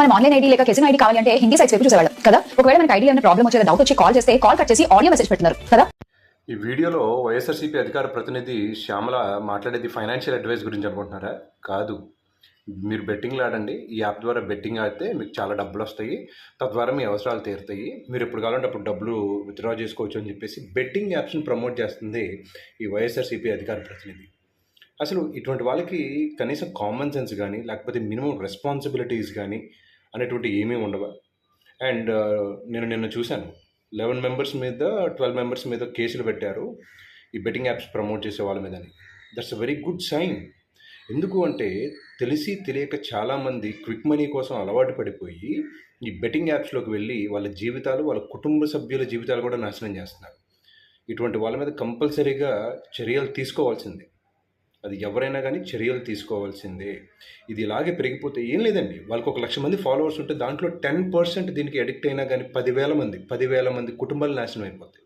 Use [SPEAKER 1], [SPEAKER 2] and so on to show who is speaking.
[SPEAKER 1] మనం online ID లేక casino ID కావాలి అంటే హిందీ సైట్స్ వైపు చూసేవాళ్ళం కదా. ఒకవేళ మనకి ఐడి ఏమైనా ప్రాబ్లం వచ్చేది డౌట్ వచ్చి కాల్ చేస్తే కాల్ కట్ చేసి ఆడియో మెసేజ్ పెడుతున్నారు కదా.
[SPEAKER 2] ఈ వీడియోలో వైఎస్ఆర్సీపీ అధికార ప్రతినిధి శ్యామల మాట్లాడేది ఫైనాన్షియల్ అడ్వైస్ గురించి అనుకుంటున్నారా? కాదు. మీరు బెట్టింగ్లు ఆడండి. ఈ యాప్ ద్వారా బెట్టింగ్ ఆడితే మీకు చాలా డబ్బులు వస్తాయి, తద్వారా మీ అవసరాలు తీరుతాయి, మీరు ఎప్పుడు కావాలంటే అప్పుడు డబ్బులు విత్డ్రా చేసుకోవచ్చు అని చెప్పేసి బెట్టింగ్ యాప్స్ని ప్రమోట్ చేస్తుంది ఈ వైఎస్ఆర్సీపీ అధికార ప్రతినిధి. అసలు ఇటువంటి వాళ్ళకి కనీసం కామన్ సెన్స్ కానీ లేకపోతే మినిమం రెస్పాన్సిబిలిటీస్ కానీ అనేటువంటి ఏమీ ఉండవా? అండ్ నేను నిన్న చూశాను, 11 మెంబర్స్ మీద 12 మెంబర్స్ మీద కేసులు పెట్టారు ఈ బెట్టింగ్ యాప్స్ ప్రమోట్ చేసే వాళ్ళ మీదని. That's a very good sign. ఎందుకు అంటే తెలిసి తెలియక చాలామంది క్విక్ మనీ కోసం అలవాటు పడిపోయి ఈ బెట్టింగ్ యాప్స్లోకి వెళ్ళి వాళ్ళ జీవితాలు, వాళ్ళ కుటుంబ సభ్యుల జీవితాలు కూడా నాశనం చేస్తున్నారు. ఇటువంటి వాళ్ళ మీద కంపల్సరీగా చర్యలు తీసుకోవాల్సిందే. అది ఎవరైనా కానీ చర్యలు తీసుకోవాల్సిందే. ఇది ఇలాగే పెరిగిపోతే ఏం లేదండి, వాళ్ళకి 1,00,000 మంది ఫాలోవర్స్ ఉంటే దాంట్లో 10% దీనికి అడిక్ట్ అయినా కానీ 10,000 మంది కుటుంబాలు నాశనం అయిపోతాయి.